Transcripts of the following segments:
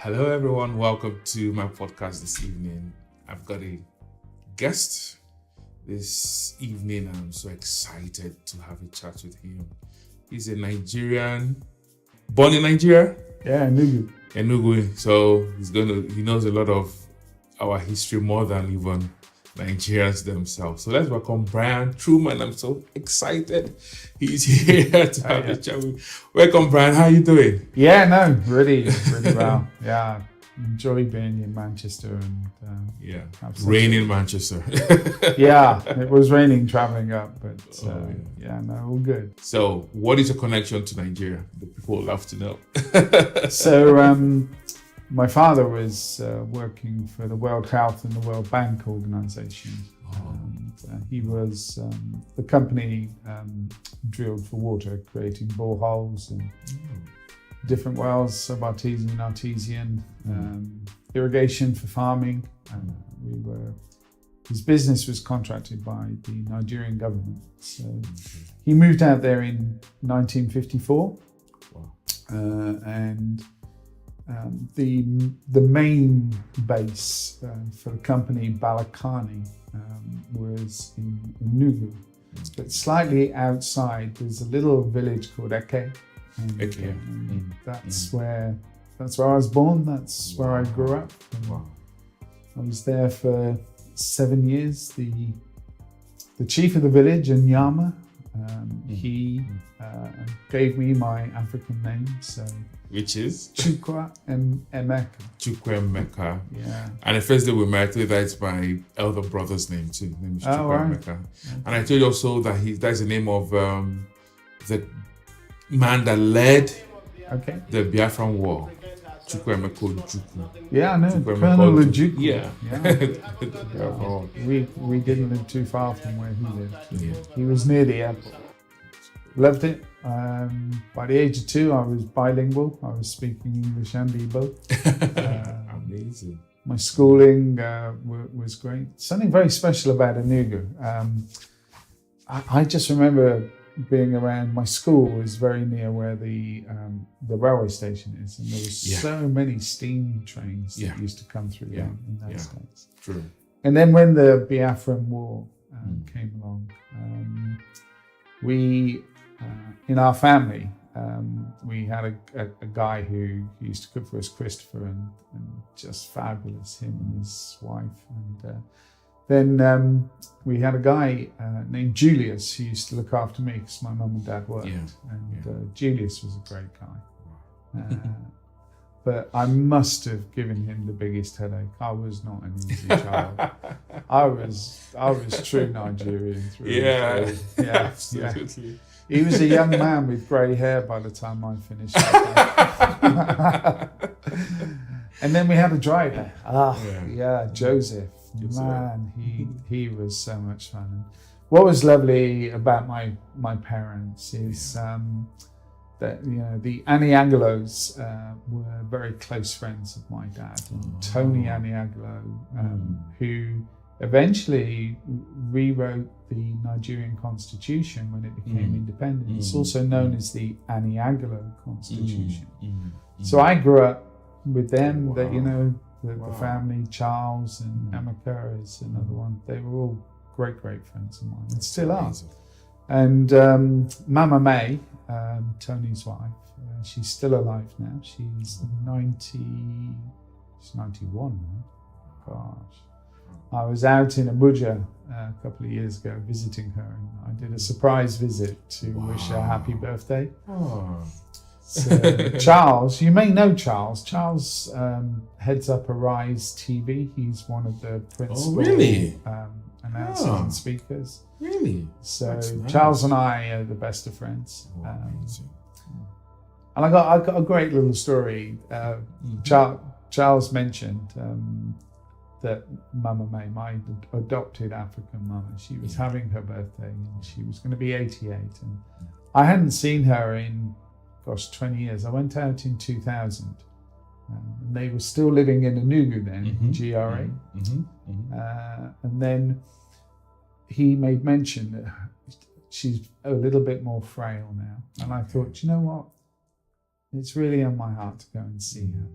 Hello, everyone. Welcome to my podcast this evening. I've got a guest this evening. I'm so excited to have a chat with him. He's a Nigerian, born in Nigeria? Yeah, Enugu. So he knows a lot of our history more than even Nigerians themselves. So let's welcome Brian Truman. I'm so excited he's here to have a chat with. Welcome, Brian. How are you doing? Yeah, no, really well. Yeah, enjoy being in Manchester and rain in Manchester. Yeah, it was raining traveling up, but all good. So, what is your connection to Nigeria? The people would love to know. So, my father was working for the World Health and the World Bank Organization. And he was the company drilled for water, creating boreholes and different wells, subartesian, irrigation for farming. His business was contracted by the Nigerian government. So he moved out there in 1954, and the main base for the company Balakani was in Enugu, but slightly outside. There's a little village called Eke. And that's where I was born. That's where I grew up. I was there for 7 years. The chief of the village, Nyama, he gave me my African name. So, which is Chukwa Emeka. Chukwa Emeka. Yeah. And the first day we met, that's my elder brother's name too. His name is Chukwa Emeka. Okay. And I told you also that that's the name of the man that led the Biafran War. Chukwu Emeka Ojukwu. Yeah, I know. Colonel Ojukwu. Yeah. We didn't live too far from where he lived. Yeah. He was near the airport. Loved it. By the age of 2, I was bilingual. I was speaking English and Igbo. Amazing. My schooling was great. Something very special about Enugu. I just remember being around. My school was very near where the railway station is, and there was so many steam trains that used to come through there in those days. True. And then when the Biafran War came along, we in our family we had a guy who used to cook for us, Christopher, and just fabulous, him and his wife. And then we had a guy named Julius who used to look after me because my mum and dad worked. Julius was a great guy. But I must have given him the biggest headache. I was not an easy child. I was true Nigerian through and through. Yeah, absolutely. He was a young man with grey hair by the time I finished. And then we had a driver. Joseph. Man, he was so much fun. And what was lovely about my parents is that the Aniangelos were very close friends of my dad, and Tony Aniangelo, who eventually rewrote the Nigerian constitution when it became independent. It's also known as the Aniangelo Constitution. So I grew up with them. The family, Charles and Amaka is another one. They were all great friends of mine, and still are. And Mama May, Tony's wife, she's still alive now. She's 91 now. Gosh. I was out in Abuja a couple of years ago visiting her, and I did a surprise visit to wish her happy birthday. So, Charles, you may know Charles. Charles heads up Arise TV. He's one of the principal announcers and speakers. Really? So nice. Charles and I are the best of friends. And I got a great little story. Charles mentioned that Mama May, my adopted African mama, she was having her birthday and she was going to be 88. And I hadn't seen her in 20 years. I went out in 2000. And they were still living in Enugu then, GRA. And then he made mention that she's a little bit more frail now. And I thought, you know what? It's really on my heart to go and see her.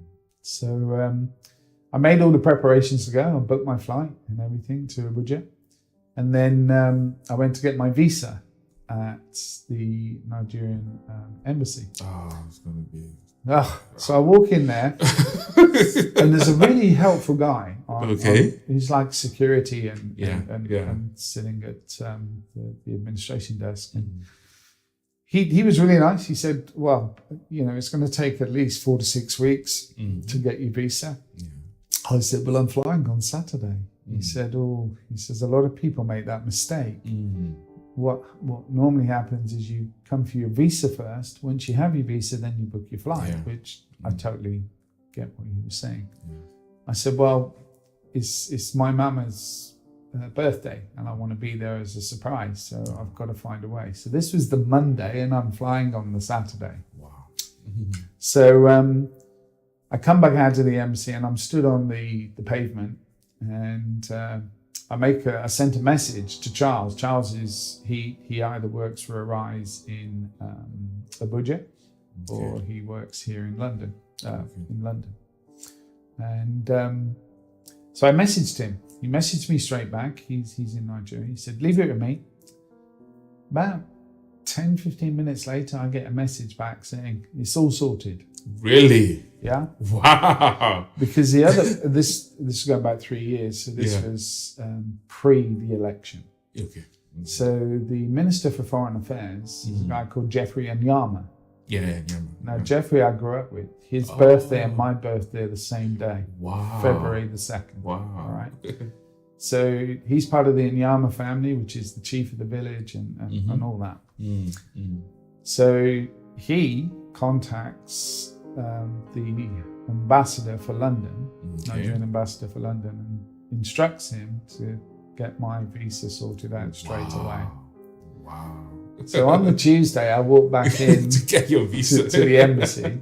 So I made all the preparations to go. I booked my flight and everything to Abuja. And then I went to get my visa at the Nigerian embassy. Oh, it's going to be... So I walk in there and there's a really helpful guy. He's like security and sitting at the administration desk. And he was really nice. He said, well, it's going to take at least 4 to 6 weeks to get your visa. Yeah. I said, well, I'm flying on Saturday. He said, a lot of people make that mistake. What normally happens is you come for your visa first. Once you have your visa, then you book your flight, which I totally get what he was saying. Yeah. I said, well, it's my mama's birthday and I want to be there as a surprise, so I've got to find a way. So this was the Monday and I'm flying on the Saturday. Wow. So I come back out to the embassy and I'm stood on the pavement and I sent a message to Charles. Charles he either works for Arise in Abuja or he works here in London. And so I messaged him. He messaged me straight back. He's in Nigeria. He said, leave it with me. About 10, 15 minutes later, I get a message back saying, it's all sorted. Really? Yeah. Wow. Because this is going back 3 years. So this was pre the election. Okay. So the Minister for Foreign Affairs is a guy called Jeffrey Nyama. Yeah. Now, Jeffrey I grew up with. His birthday and my birthday are the same day. Wow. February the 2nd. Wow. All right. So he's part of the Nyama family, which is the chief of the village and all that. So he contacts the ambassador for London, Nigerian ambassador for London, and instructs him to get my visa sorted out straight away. Wow. So on the Tuesday, I walked back in to get your visa to the embassy.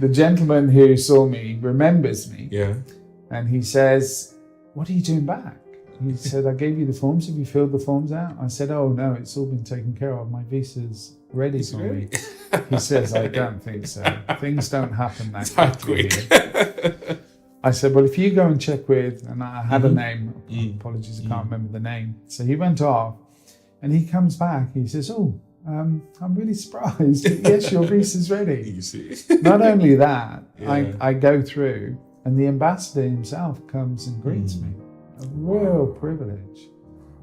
The gentleman who saw me remembers me. Yeah. And he says, what are you doing back? He said, I gave you the forms. Have you filled the forms out? I said, oh, no, it's all been taken care of. My visa's ready for me. He says, I don't think so. Things don't happen that quickly. I said, well, if you go and check with, and I had a name, apologies, I can't remember the name. So he went off and he comes back. He says, I'm really surprised. Yes, your visa's ready. You see. Not only that, I go through and the ambassador himself comes and greets me. A real privilege.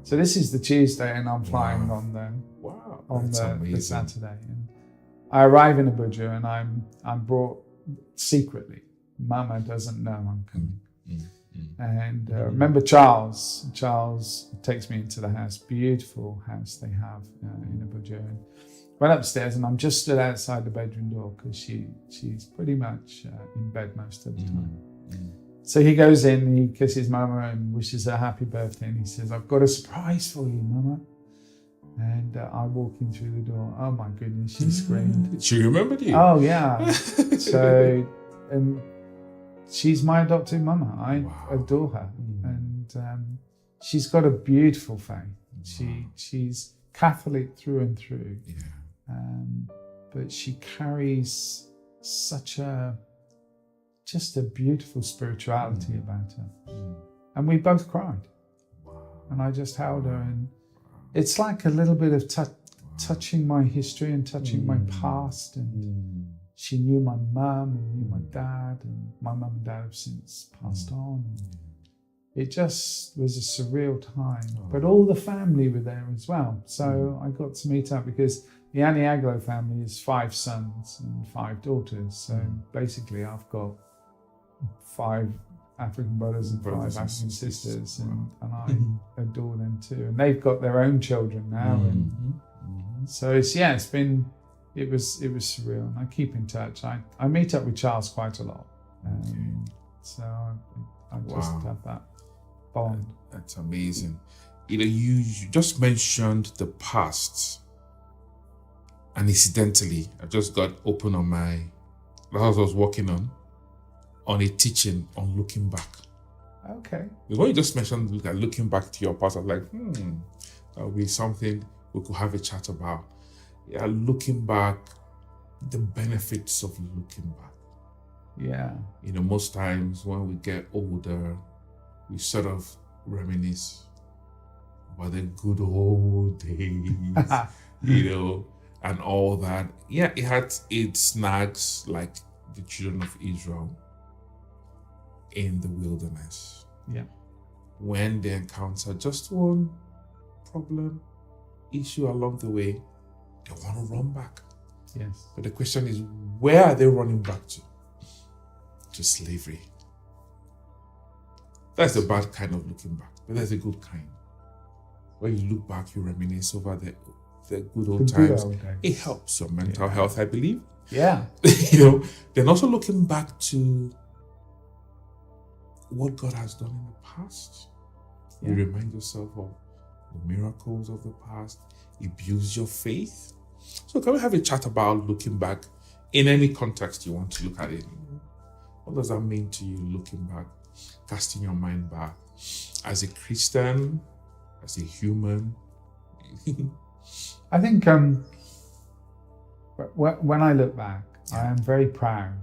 So this is the Tuesday and I'm flying on the Saturday. And I arrive in Abuja and I'm brought secretly. Mama doesn't know I'm coming. And remember Charles takes me into the house, beautiful house they have in Abuja. And went upstairs and I'm just stood outside the bedroom door because she's pretty much in bed most of the time. So he goes in, he kisses Mama and wishes her happy birthday. And he says, I've got a surprise for you, Mama. And I walk in through the door. Oh my goodness, she screamed. She remembered you? Oh yeah. So, and she's my adopted Mama. I adore her. And she's got a beautiful faith. She's Catholic through and through. Yeah. But she carries just a beautiful spirituality about her. And we both cried. And I just held her and it's like a little bit of touching my history and touching my past. And she knew my mum and knew my dad, and my mum and dad have since passed on. It just was a surreal time. But all the family were there as well. So I got to meet up because the Aniaglo family is 5 sons and 5 daughters. So basically I've got 5 African brothers and 5 African sisters, and I adore them too. And they've got their own children now, and so it was surreal. And I keep in touch. I meet up with Charles quite a lot, so I just have that bond. That's amazing. You just mentioned the past, and incidentally, I just got open on the house I was working on a teaching on looking back. Okay. When you just mentioned looking back to your past, I was like, that would be something we could have a chat about. Yeah, looking back, the benefits of looking back. Yeah. Most times when we get older, we sort of reminisce about the good old days, and all that. Yeah, it had its snags like the children of Israel in the wilderness. Yeah. When they encounter just one problem, issue along the way, they want to run back. Yes. But the question is, where are they running back to? To slavery. That's the bad kind of looking back, but there's a good kind. When you look back, you reminisce over the good old times. It helps your mental health, I believe. Yeah. Then also looking back to what God has done in the past. You remind yourself of the miracles of the past. It builds your faith. So can we have a chat about looking back in any context you want to look at it? What does that mean to you, looking back, casting your mind back as a Christian, as a human? I think when I look back, I am very proud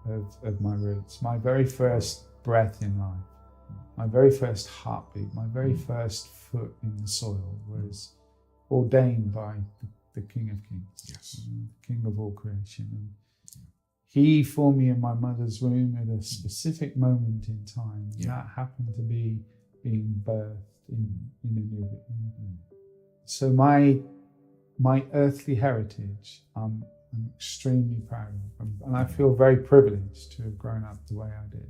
of my roots. My very first breath in life, my very first heartbeat, my very first foot in the soil was ordained by the King of Kings, the King of all creation. And he formed me in my mother's womb at a specific moment in time. That happened to be being birthed in a new. So my earthly heritage, I'm extremely proud of, and I feel very privileged to have grown up the way I did.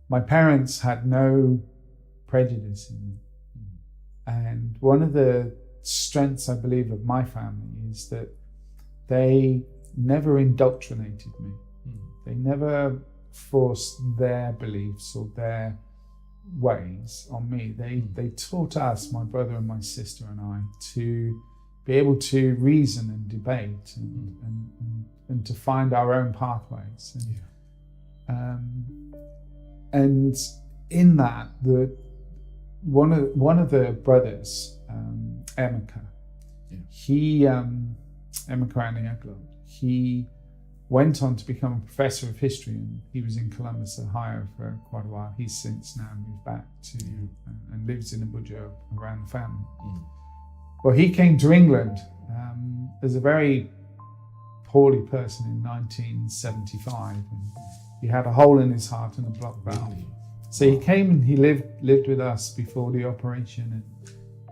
My parents had no prejudice in me, and one of the strengths, I believe, of my family is that they never indoctrinated me. They never forced their beliefs or their ways on me. They taught us, my brother and my sister and I, to be able to reason and debate and to find our own pathways. And in that, one of the brothers, Emeka, Emeka, he went on to become a professor of history, and he was in Columbus, Ohio for quite a while. He's since now moved back to and lives in Abuja around the family. Well, he came to England as a very poorly person in 1975, and he had a hole in his heart and a blocked valve. So he came and he lived with us before the operation, and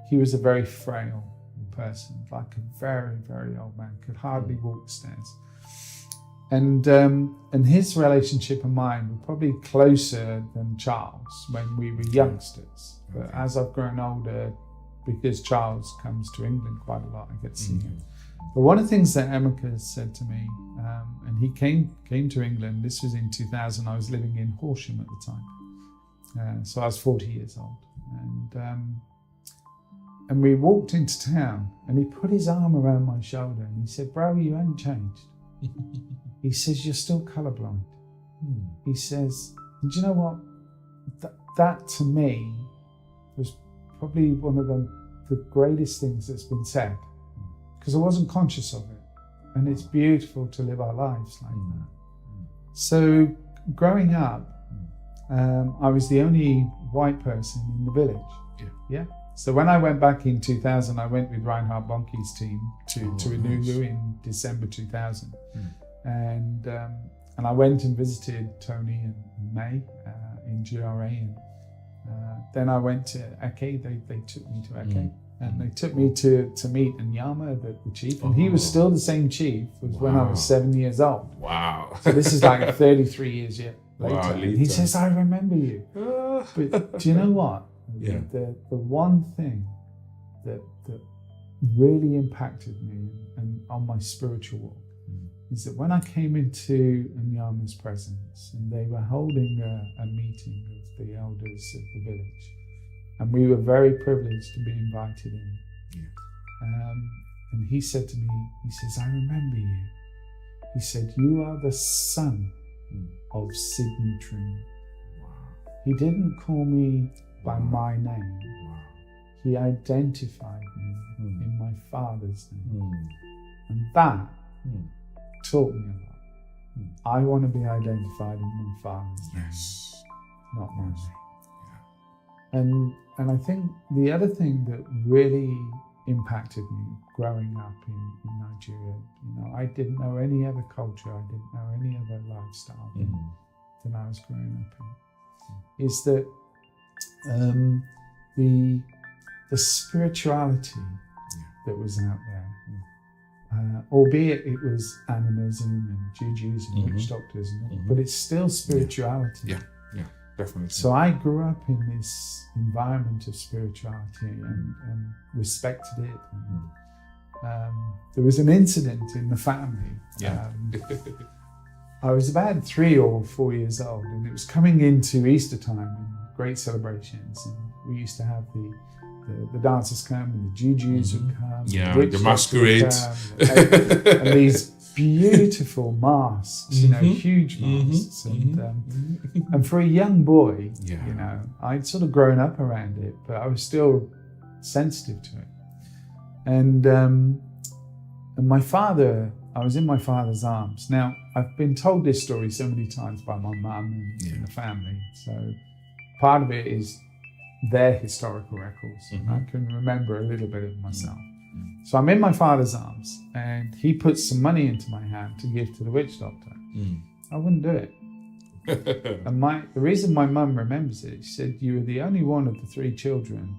he was a very frail person, like a very, very old man, could hardly walk the stairs. And his relationship and mine were probably closer than Charles when we were youngsters. But as I've grown older, because Charles comes to England quite a lot, I get to see him. But one of the things that Emeka said to me, and he came to England, this was in 2000, I was living in Horsham at the time. So I was 40 years old. And we walked into town, and he put his arm around my shoulder and he said, "Bro, you ain't changed." He says, "You're still colourblind." He says, and do you know what? That to me was probably one of the greatest things that's been said, because I wasn't conscious of it. And it's beautiful to live our lives like that. So growing up, I was the only white person in the village. Yeah. So when I went back in 2000, I went with Reinhard Bonnke's team to Enugu in December 2000. And I went and visited Tony and May in GRA. And then I went to Eke. They took me to Eke. And they took me to meet Nyama, the chief. And he was still the same chief as when I was 7 years old. Wow. So this is like 33 years later. Wow, He says, "I remember you." But do you know what? The one thing that really impacted me and on my spiritual walk is that when I came into Nyama's presence, and they were holding a meeting of the elders of the village, and we were very privileged to be invited in. And he said to me, he says, "I remember you." He said, "You are the son of Sidney Truman." He didn't call me by my name. He identified me in my father's name. And that taught me a lot. I want to be identified in my Father's name, Yes. not mine. And I think the other thing that really impacted me growing up in Nigeria, I didn't know any other culture, I didn't know any other lifestyle than I was growing up in, is that the spirituality that was out there, albeit it was animism and jujus and witch doctors, but it's still spirituality. Yeah, definitely. So I grew up in this environment of spirituality and respected it. There was an incident in the family. I was about 3 or 4 years old, and it was coming into Easter time and great celebrations. And we used to have the dancers come and the jujus would come. The masquerades. And these beautiful masks, huge masks. And for a young boy, I'd sort of grown up around it, but I was still sensitive to it. And my father, I was in my father's arms. Now, I've been told this story so many times by my mum and the family. So part of it is their historical records. I can remember a little bit of myself. So I'm in my father's arms, and he puts some money into my hand to give to the witch doctor. I wouldn't do it. And the reason my mum remembers it, she said, you were the only one of the 3 children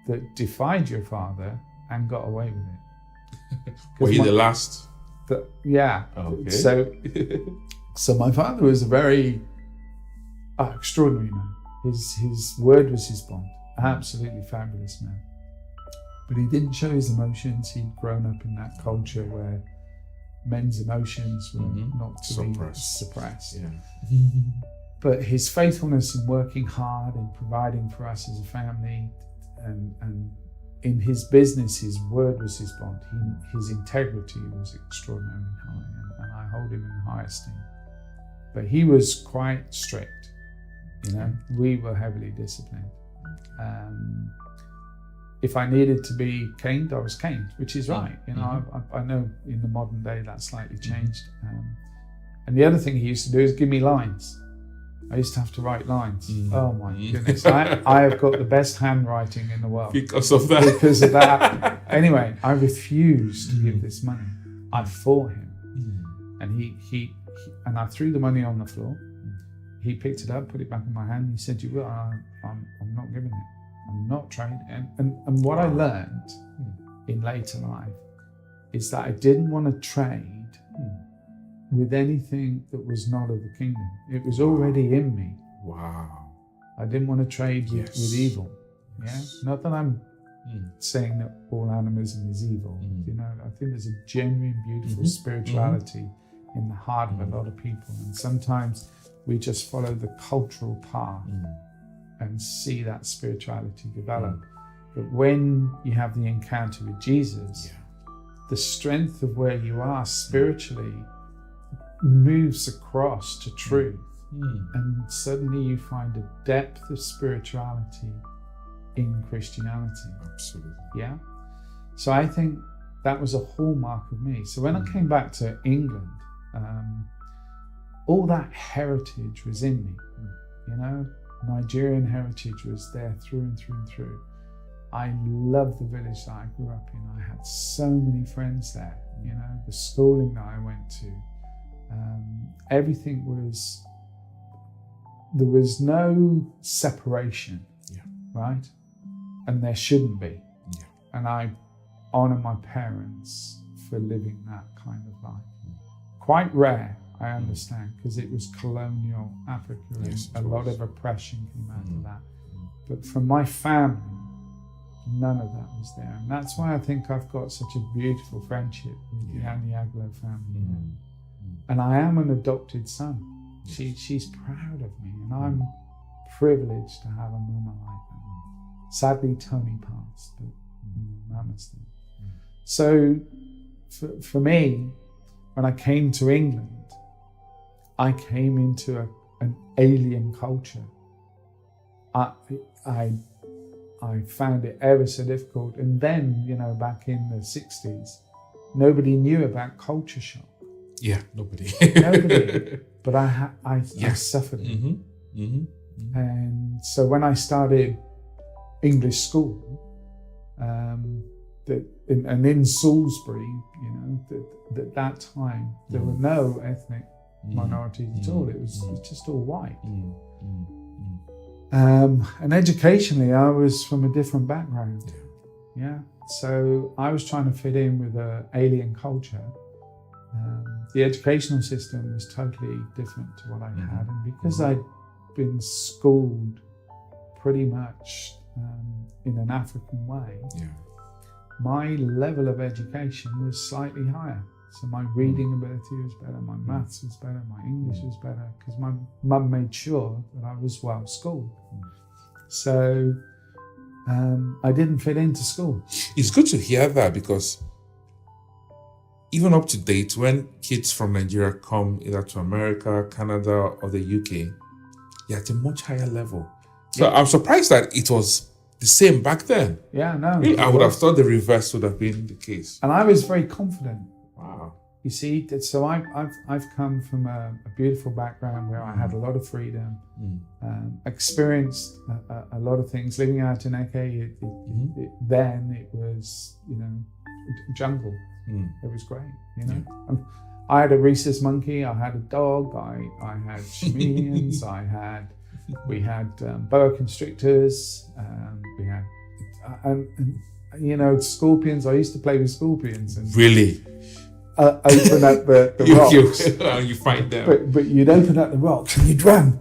that defied your father and got away with it. Were you the last? Yeah. Okay. So my father was a very extraordinary man. His word was his bond. Absolutely fabulous man. But he didn't show his emotions. He'd grown up in that culture where men's emotions were not to be suppressed. But his faithfulness in working hard and providing for us as a family, and in his business, his word was his bond. His integrity was extraordinarily high, and I hold him in high esteem. But he was quite strict. We were heavily disciplined. If I needed to be caned, I was caned, which is right. I know in the modern day that's slightly changed. And the other thing he used to do is give me lines. I used to have to write lines. Oh my goodness. I have got the best handwriting in the world. Because of that. Because of that. Anyway, I refused to give this money. I fought him. And he and I threw the money on the floor. He picked it up, put it back in my hand. He said, "You will." I'm not giving it. I'm not trading. And what I learned in later life is that I didn't want to trade with anything that was not of the kingdom. It was already in me. Wow. I didn't want to trade with evil. Not that I'm saying that all animism is evil. I think there's a genuine, beautiful spirituality in the heart of a lot of people. And sometimes we just follow the cultural path and see that spirituality develop. But when you have the encounter with Jesus, the strength of where you are spiritually moves across to truth. And suddenly you find a depth of spirituality in Christianity. Absolutely. Yeah. So I think that was a hallmark of me. So when I came back to England, all that heritage was in me. Nigerian heritage was there through and through and through. I loved the village that I grew up in. I had so many friends there. The schooling that I went to, everything was, there was no separation, right? And there shouldn't be. And I honor my parents for living that kind of life. Quite rare, I understand, because it was colonial Africa and a lot of oppression came out of that. But for my family, none of that was there. And that's why I think I've got such a beautiful friendship with the Aniaglo family. And I am an adopted son. She's proud of me, and I'm privileged to have a mama like that. Sadly, Tony passed, but mama's still. So for me, when I came to England, I came into an alien culture. I found it ever so difficult. And then, back in the 60s, nobody knew about culture shock. Yeah, nobody. Nobody. But I suffered it. Mm-hmm. Mm-hmm. And so when I started English school, and in Salisbury, at that time, there were no ethnic minorities at all. It was just all white. And educationally, I was from a different background. Yeah. So I was trying to fit in with an alien culture. The educational system was totally different to what I had. And because I'd been schooled pretty much in an African way, my level of education was slightly higher. So my reading ability was better, my maths was better, my English was better, because my mum made sure that I was well schooled. So I didn't fit into school. It's good to hear that, because even up to date, when kids from Nigeria come either to America, Canada, or the UK, they're at a much higher level. So I'm surprised that it was the same back then. Yeah, no. Really, I would have thought the reverse would have been the case. And I was very confident. Wow. You see, so I've come from a beautiful background where I had a lot of freedom, experienced a lot of things. Living out in Eke, then it was, jungle. It was great, And I had a rhesus monkey, I had a dog, I had chameleons, we had boa constrictors, we had, and scorpions. I used to play with scorpions. And really? Open up the rocks. You find them. But you'd open up the rocks and you'd run.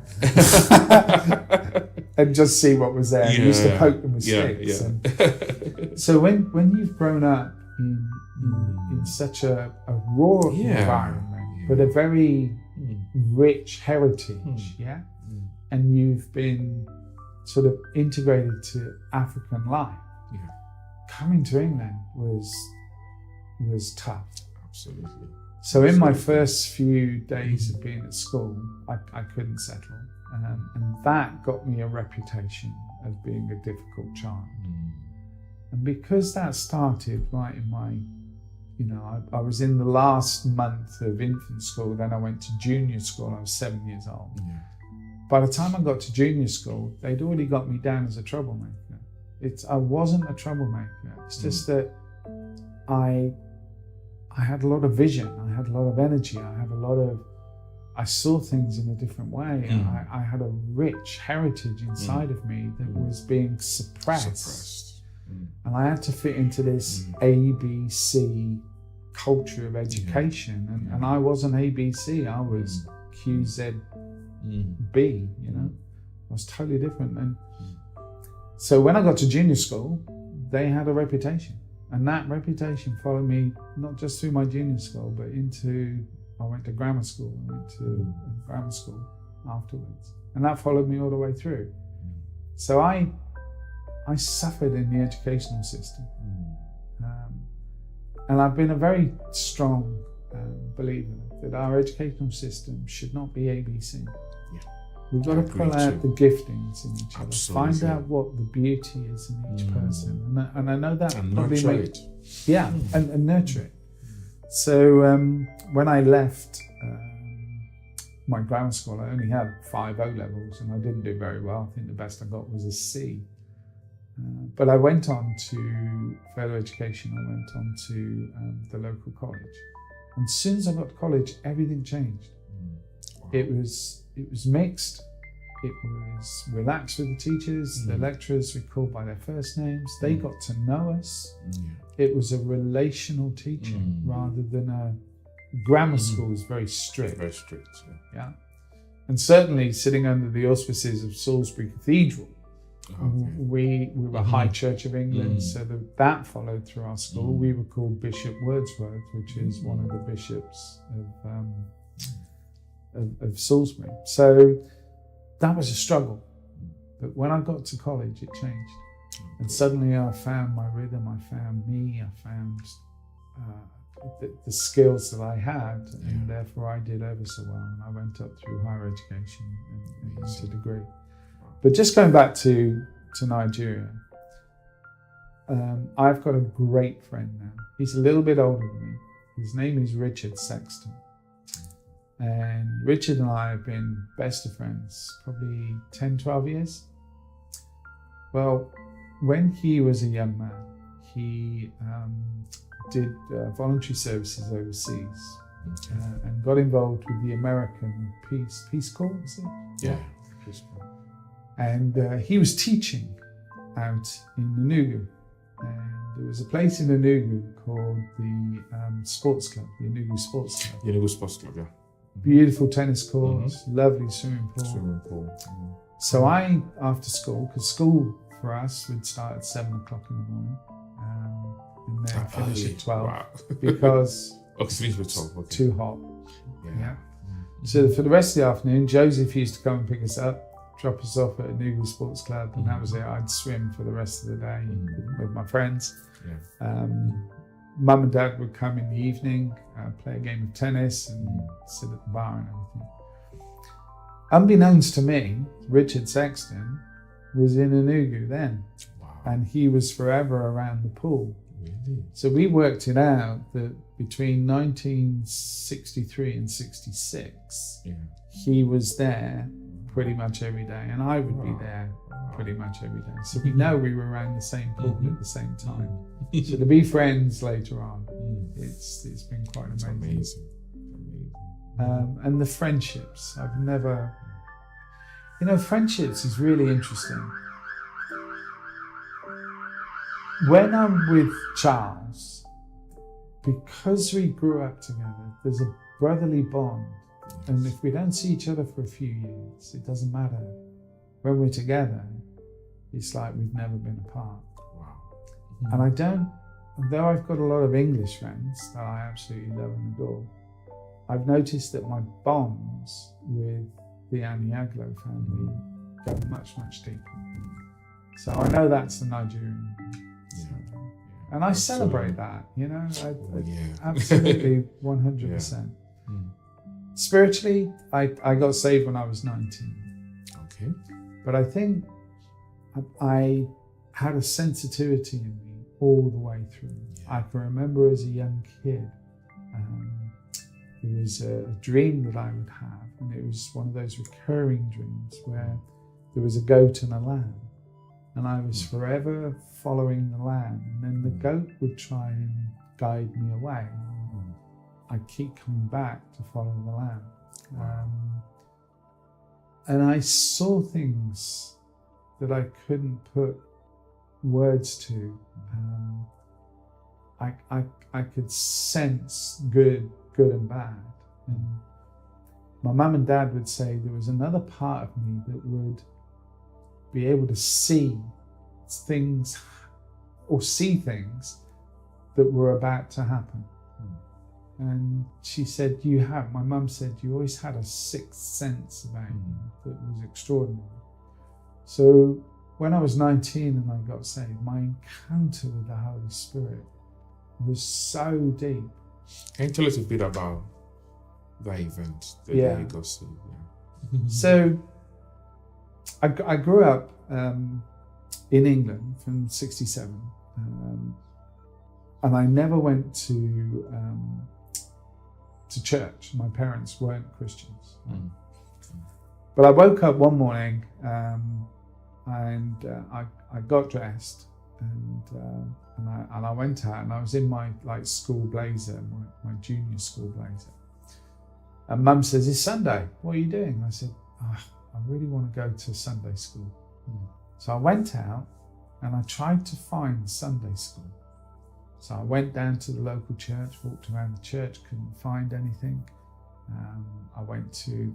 And just see what was there. You used to poke them with sticks. And so when you've grown up in such a raw environment, but a very rich heritage, and you've been sort of integrated to African life, coming to England was tough. Absolutely. So in my first few days of being at school, I couldn't settle, and that got me a reputation of being a difficult child. And because that started right in my, I was in the last month of infant school, then I went to junior school, I was 7 years old. By the time I got to junior school, they'd already got me down as a troublemaker. I wasn't a troublemaker, it's just that I had a lot of vision, I had a lot of energy, I saw things in a different way. I had a rich heritage inside of me that was being suppressed. And I had to fit into this ABC culture of education. And I wasn't ABC, I was QZB, I was totally different. And so when I got to junior school, they had a reputation. And that reputation followed me not just through my junior school, but I went to grammar school. I went to grammar school afterwards. And that followed me all the way through. So I suffered in the educational system. And I've been a very strong believer that our educational system should not be ABC. We've got to pull out the giftings in each other. Find out what the beauty is in each person. And I know that and probably nurture it. And nurture it. So when I left my grammar school, I only had 5 O-levels and I didn't do very well. I think the best I got was a C. But I went on to further education. I went on to the local college. And as soon as I got to college, everything changed. Wow. It was mixed. It was relaxed with the teachers. The lecturers were called by their first names. They got to know us. It was a relational teaching rather than a grammar school was very strict. Very strict, yeah. And certainly sitting under the auspices of Salisbury Cathedral, we were High Church of England, so that followed through our school. We were called Bishop Wordsworth, which is one of the bishops of Salisbury. So that was a struggle. But when I got to college, it changed. And suddenly I found my rhythm, I found me, I found the skills that I had, and therefore I did ever so well. And I went up through higher education and into a degree. But just going back to Nigeria, I've got a great friend now. He's a little bit older than me. His name is Richard Sexton. And Richard and I have been best of friends probably 10, 12 years. Well, when he was a young man, he did voluntary services overseas and got involved with the American Peace Corps, was it? Yeah, Peace Corps. And he was teaching out in Enugu. And there was a place in Enugu called the Sports Club, the Enugu Sports Club. The Enugu Sports Club, yeah. Beautiful tennis courts, lovely swimming pool. So I, after school, because school for us would start at 7 o'clock in the morning, and then finish at 12 because finish at 12. Okay. Too hot. Yeah. So for the rest of the afternoon, Joseph used to come and pick us up, drop us off at Enugu Sports Club, and that was it. I'd swim for the rest of the day with my friends. Yeah. Mum and Dad would come in the evening, play a game of tennis and sit at the bar and everything. Unbeknownst to me, Richard Sexton was in Enugu then. Wow. And he was forever around the pool. Really? So we worked it out that between 1963 and 66, he was there pretty much every day, and I would be there pretty much every day. So we know we were around the same pool at the same time. So to be friends later on, it's been quite amazing. And the friendships, I've never, friendships is really interesting. When I'm with Charles, because we grew up together, there's a brotherly bond. And if we don't see each other for a few years, it doesn't matter. When we're together, it's like we've never been apart. Wow. And although I've got a lot of English friends that I absolutely love and adore, I've noticed that my bonds with the Aniaglo family go much, much deeper. So I know that's the Nigerian. And I celebrate that, absolutely 100%. Spiritually, I got saved when I was 19. Okay. But I think I had a sensitivity in me all the way through. I can remember as a young kid, there was a dream that I would have, and it was one of those recurring dreams where there was a goat and a lamb, and I was forever following the lamb, and then the goat would try and guide me away. I keep coming back to follow the lamb. And I saw things that I couldn't put words to. I could sense good and bad. And my mum and dad would say there was another part of me that would be able to see things or see things that were about to happen. And she said, my mum said, you always had a sixth sense about you that was extraordinary. So when I was 19 and I got saved, my encounter with the Holy Spirit was so deep. Can you tell us a bit about that event, the day you got saved? So I grew up in England from 67, and I never went to church. My parents weren't Christians. But I woke up one morning and I got dressed and I went out, and I was in my school blazer, my junior school blazer. And Mum says, "It's Sunday. What are you doing?" I said, "I really want to go to Sunday school." So I went out and I tried to find Sunday school. So I went down to the local church, walked around the church, couldn't find anything. I went to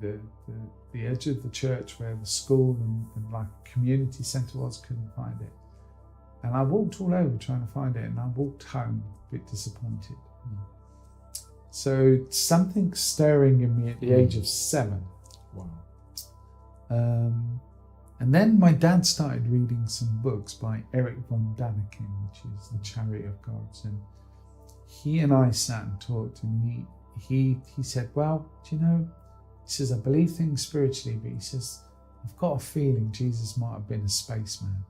the edge of the church where the school and like community centre was, couldn't find it. And I walked all over trying to find it, and I walked home a bit disappointed. So something stirring in me at the age of 7. Wow. And then my dad started reading some books by Eric von Daniken, which is The Chariot of Gods. And he and I sat and talked, and he said, "Well, do you know," he says, "I believe things spiritually, but he says, I've got a feeling Jesus might have been a spaceman."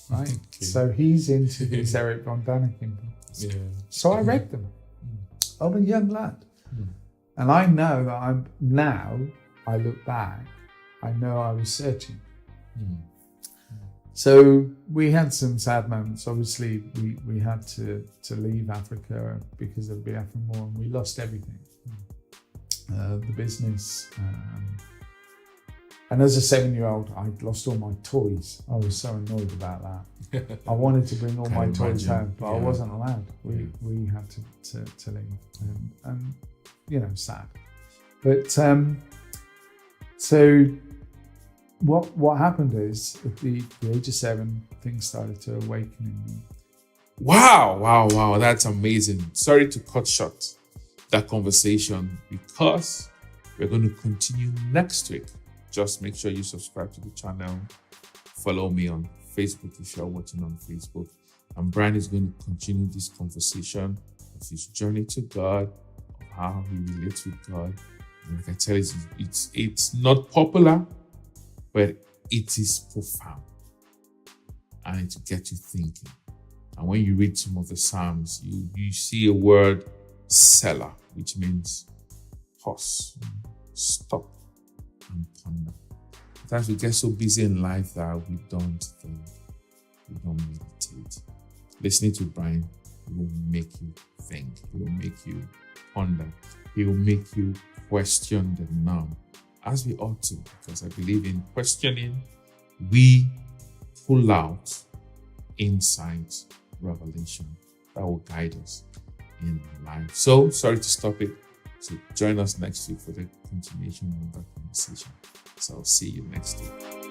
Right? Okay. So he's into these Eric von Daniken books. Yeah. So I read them. I'm a young lad. And I know that I look back, I know I was searching. So we had some sad moments. Obviously, we had to leave Africa because of the Biafran War, and we lost everything. The business. And as a 7-year-old, I lost all my toys. I was so annoyed about that. I wanted to bring all my toys home, but I wasn't allowed. We had to leave, and sad. But so what happened is at the age of 7, things started to awaken in me. Wow, that's amazing. Sorry to cut short that conversation because we're going to continue next week. Just make sure you subscribe to the channel. Follow me on Facebook if you're watching on Facebook. And Brian is going to continue this conversation of his journey to God, of how he relates with God. And like I tell you, it's not popular, but it is profound. And it will get you thinking. And when you read some of the Psalms, you see a word, Selah, which means pause, stop, and ponder. Sometimes we get so busy in life that we don't think, we don't meditate. Listening to Brian will make you think, it will make you ponder, it will make you question the norm, as we ought to, because I believe in questioning, we pull out insights, revelation that will guide us in life. So sorry to stop it. So join us next week for the continuation of that conversation. So I'll see you next week.